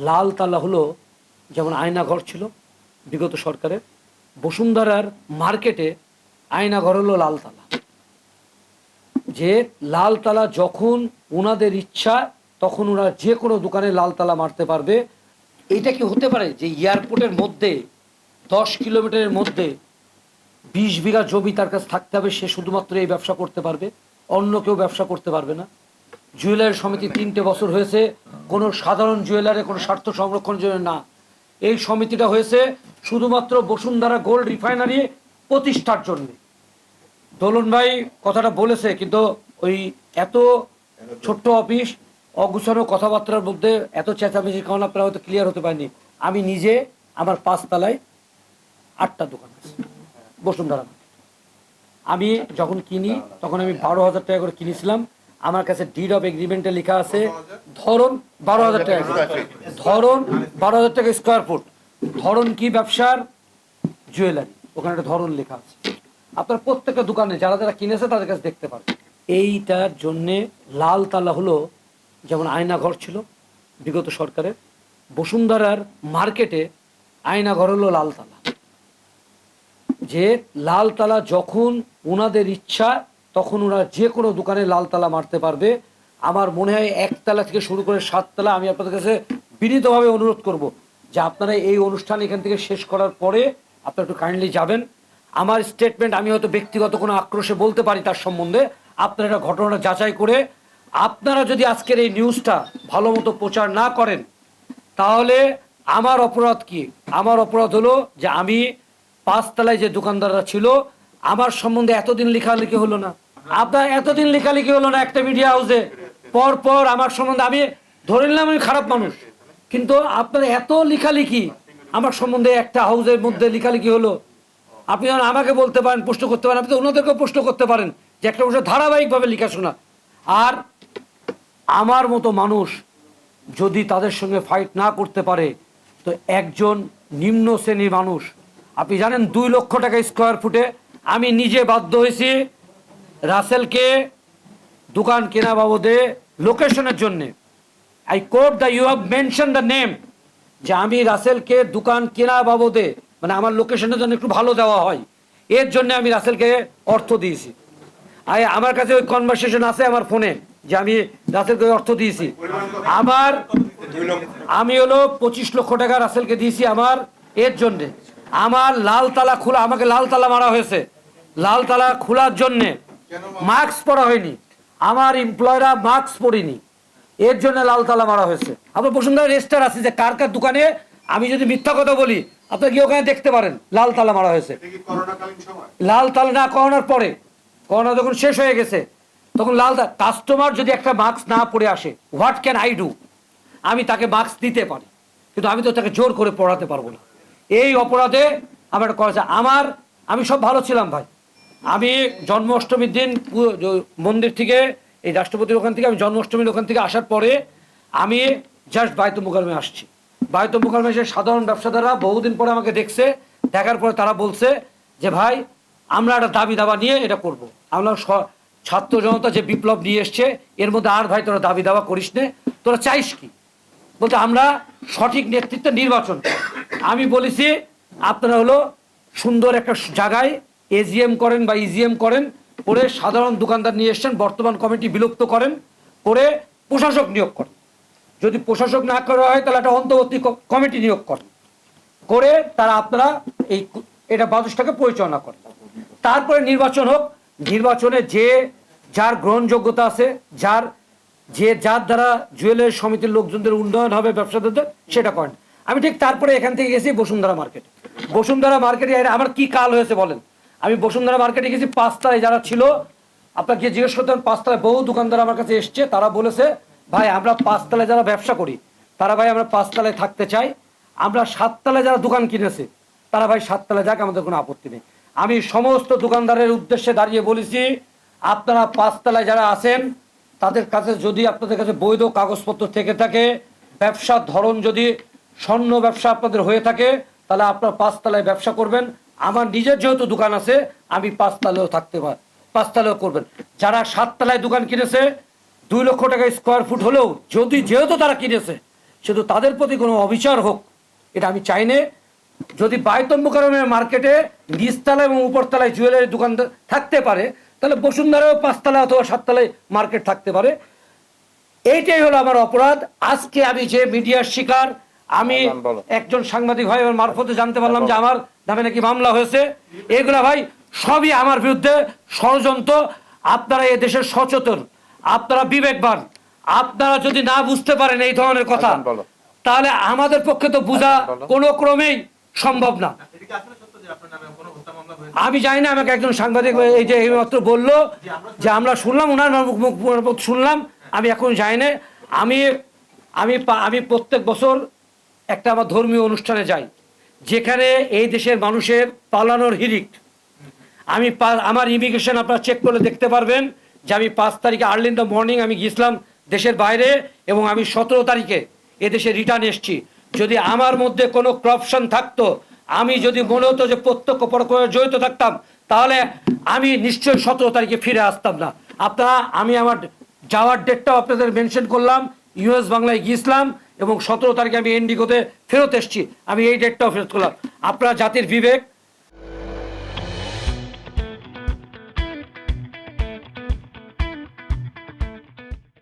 লাল তালা হলো যেমন আয়নাঘর ছিল বিগত সরকারের, বসুন্ধরার মার্কেটে আয়নাঘর হলো লাল তালা। যে লাল তালা যখন ওনাদের ইচ্ছা তখন ওরা যে কোনো দোকানে লাল তালা মারতে পারবে। এইটা কি হতে পারে যে এয়ারপোর্টের মধ্যে 10 কিলোমিটারের মধ্যে 20 বিঘা জমি তার কাছে থাকতে হবে, সে শুধুমাত্র এই ব্যবসা করতে পারবে, অন্য কেউ ব্যবসা করতে পারবে না? জুয়েলারি সমিতি 3টে বছর হয়েছে কোনো সাধারণ জুয়েলারে কোনো স্বার্থ সংরক্ষণের জন্য না, এই সমিতিটা হয়েছে শুধুমাত্র বসুন্ধরা গোল্ড রিফাইনারি প্রতিষ্ঠার জন্য। দোলন ভাই কথাটা বলেছে, কিন্তু ওই এত ছোট্ট অফিস, অগুছানো কথাবার্তার মধ্যে এত চেঁচামেচির কারণে আপনারা হয়তো ক্লিয়ার হতে পারেনি। আমি নিজে আমার 5 তলায় 8টা দোকান আছে বসুন্ধরা। আমি যখন কিনি তখন আমি 12,000 টাকা করে কিনেছিলাম। আমার কাছে ডিড অফ এগ্রিমেন্টে লেখা আছে ধরন 12,000 টাকা, ধরন 12,000 টাকা স্কোয়ার ফুট। ধরন কি ব্যবসার? জুয়েলারি, ওখানে একটা ধরন লেখা আছে। আপনার প্রত্যেকটা দোকানে যারা যারা কিনেছে তাদের কাছে দেখতে পারেন। এইটার জন্যে লাল তালা হলো যেমন আয়নাঘর ছিল বিগত সরকারের, বসুন্ধরার মার্কেটে আয়নাঘর হলো লাল তালা। যে লাল তালা যখন ওনাদের ইচ্ছা তখন ওরা যে কোনো দোকানে লাল তালা মারতে পারবে। আমার মনে হয় 1 তলা থেকে শুরু করে 7 তলা। আমি আপনাদের কাছে বিনীতভাবে অনুরোধ করব যে আপনারা এই অনুষ্ঠান এখান থেকে শেষ করার পরে আপনারা একটু কাইন্ডলি যাবেন। আমার স্টেটমেন্ট আমি হয়তো ব্যক্তিগত কোনো আক্রোশে বলতে পারি তার সম্বন্ধে, আপনারা এটা ঘটনাটা যাচাই করে আপনারা যদি আজকের এই নিউজটা ভালো মতো প্রচার না করেন তাহলে আমার অপরাধ কি? আমার অপরাধ হলো যে আমি 5 তলায় যে দোকানদাররা ছিল আমার সম্বন্ধে এতদিন লেখালেখি হলো না, আপনার এতদিন লেখালেখি হলো না একটা মিডিয়া হাউসে, পর পর আমার সম্বন্ধে, আমি ধরে নিলাম আমি খারাপ মানুষ, কিন্তু আপনার এত লেখালেখি আমার সম্বন্ধে একটা হাউসের মধ্যে লেখালেখি হলো। আপনি যখন আমাকে বলতে পারেন, প্রশ্ন করতে পারেন, আপনি তো ওনাদেরকেও প্রশ্ন করতে পারেন যে একটা বছর ধারাবাহিকভাবে লেখাশোনা। আর আমার মতো মানুষ যদি তাদের সঙ্গে ফাইট না করতে পারে তো একজন নিম্ন শ্রেণীর মানুষ, আপনি জানেন 2 লক্ষ টাকা স্কোয়ার ফুটে আমি নিজে বাধ্য হয়েছি রাসেলকে দোকান কেনা বাবদে লোকেশনের জন্যে, I quote the you have mention the name, যে আমি রাসেলকে দোকান কেনা বাবদে মানে আমার লোকেশনের জন্য একটু ভালো দেওয়া হয় এর জন্য আমি রাসেলকে অর্থ দিয়েছি। আমার কাছে ওই কনভারসেশন আছে আমার ফোনে যে আমি রাসেলকে অর্থ দিয়েছি। আমি হলো 25 লক্ষ টাকা রাসেলকে দিয়েছি আমার এর জন্যে। আমার লাল তালা খোলা, আমাকে লাল তালা মারা হয়েছে, লাল তালা খোলার জন্যে মাস্ক পরা হয়নি, আমার এমপ্লয়রা মাস্ক পরিনি, এর জন্য লাল তালা মারা হয়েছে। আপনার বসুন্ধরা রেজিস্টার আছে যে কার কার দোকানে আমি যদি মিথ্যা কথা বলি আপনারা গিয়ে ওখানে দেখতে পারেন লাল তালা মারা হয়েছে। লাল তালা না, করোনার পরে, করোনা যখন শেষ হয়ে গেছে তখন লাল তালা। কাস্টমার যদি একটা মাস্ক না পরে আসে, হোয়াট ক্যান আই ডু? আমি তাকে মাস্ক দিতে পারি কিন্তু আমি তো তাকে জোর করে পড়াতে পারবো না। এই অপরাধে আমার করেছে। আমি সব ভালো ছিলাম ভাই, আমি জন্মাষ্টমীর দিন মন্দির থেকে এই রাষ্ট্রপতির ওখান থেকে আমি জন্মাষ্টমীর ওখান থেকে আসার পরে আমি জাস্ট বায়তুল মোকাররমে আসছি। বায়তুল মোকাররমে এসে সাধারণ ব্যবসাদাররা বহুদিন পরে আমাকে দেখছে, দেখার পরে তারা বলছে যে ভাই আমরা একটা দাবি দাবা নিয়ে এটা করব। আমরা ছাত্র জনতা যে বিপ্লব নিয়ে এসছে এর মধ্যে আর ভাই তোরা দাবি দাবা করিস নে, তোরা চাইস কি? বলতে আমরা সঠিক নেতৃত্ব নির্বাচন। আমি বলেছি আপনারা হলো সুন্দর একটা জায়গায় এজিএম করেন বা ইজিএম করেন, করে সাধারণ দোকানদার নিয়ে এসছেন, বর্তমান কমিটি বিলুপ্ত করেন, করে প্রশাসক নিয়োগ করেন। যদি প্রশাসক না করা হয় তাহলে একটা অন্তর্বর্তী কমিটি নিয়োগ করেন, করে তারা আপনারা এটা বাজেটটাকে পরিচালনা করেন। তারপরে নির্বাচন হোক, নির্বাচনে যে যার গ্রহণযোগ্যতা আছে, যার দ্বারা জুয়েলারি সমিতির লোকজনদের উন্নয়ন হবে, ব্যবসাদারদের, সেটা করেন। আমি ঠিক তারপরে এখান থেকে গেছি বসুন্ধরা মার্কেট। বসুন্ধরা মার্কেটে আমার কি কাল হয়েছে বলেন? আমি বসুন্ধরা মার্কেটে গেছি, 5 তলায় যারা ছিল আপনার গিয়ে জিজ্ঞেস করতেন, 5 তলায় বহু দোকানদার আমার কাছে এসছে, তারা বলেছে ভাই আমরা 5 তলায় যারা ব্যবসা করি তারা ভাই আমরা 5 তলায় থাকতে চাই, আমরা 7 তলায় যারা দোকান কিনেছে তারা ভাই 7 তলায় যাক, আমাদের কোনো আপত্তি নেই। আমি সমস্ত দোকানদারের উদ্দেশ্যে দাঁড়িয়ে বলেছি আপনারা 5 তলায় যারা আছেন তাদের কাছে যদি আপনাদের কাছে বৈধ কাগজপত্র থেকে থাকে, ব্যবসার ধরন যদি স্বর্ণ ব্যবসা আপনাদের হয়ে থাকে তাহলে আপনারা 5 তলায় ব্যবসা করবেন। আমার নিজের যেহেতু দোকান আছে আমি 5 তলায়ও থাকতে পারি, 5 তলায়ও করবেন। যারা 7 তলায় দোকান কিনেছে 2 লক্ষ টাকা স্কোয়ার ফুট হলেও যেহেতু তারা কিনেছে শুধু তাদের প্রতি কোনো অবিচার হোক এটা আমি চাই না। যদি বায়তুল মুকাররমের মার্কেটে নিচতলা এবং উপরতলায় জুয়েলারি দোকান থাকতে পারে, তাহলে বসুন্ধরাও 5 তলা অথবা 7 তলায় মার্কেট থাকতে পারে। এইটাই হলো আমার অপরাধ। আজকে আমি যে মিডিয়ার শিকার, আমি একজন সাংবাদিক ভাই আমার মারফতে জানতে পারলাম যে আমার নামে নাকি মামলা হয়েছে। এগুলা ভাই সবই আমার বিরুদ্ধে ষড়যন্ত্র। আপনারা এই দেশের সচেতন, আপনারা বিবেকবান, আপনারা যদি না বুঝতে পারেন এই ধরনের কথা, তাহলে আমাদের পক্ষে তো বোঝা কোনো ক্রমেই সম্ভব না। আমি জানি না, আমাকে একজন সাংবাদিক এই যে এইমাত্র বললো যে আমরা শুনলাম, ওনার মুখ শুনলাম, আমি এখন জানি না। আমি আমি আমি প্রত্যেক বছর একটা আমার ধর্মীয় অনুষ্ঠানে যাই, যেখানে এই দেশের মানুষের পালানোর হিরিক। আমি আমার ইমিগ্রেশন আপনারা চেক করলে দেখতে পারবেন যে আমি 5 তারিখে আর্লি ইন দ্য মর্নিং আমি গিয়েছিলাম দেশের বাইরে, এবং আমি 17 তারিখে এদেশে রিটার্ন এসেছি। যদি আমার মধ্যে কোনো করাপশন থাকতো, আমি যদি মনে হতো যে প্রত্যক্ষ পরোক্ষভাবে জড়িত থাকতাম, তাহলে আমি নিশ্চয়ই 17 তারিখে ফিরে আসতাম না। আপনারা, আমি আমার যাওয়ার ডেটটাও আপনাদের মেনশন করলাম, ইউএস বাংলায় গিয়েছিলাম এবং 17 তারিখে আমি ইন্ডিগোতে ফেরত এসেছি, আমি এই ডেটটাও ফেরত করলাম। আপনারা জাতির বিবেক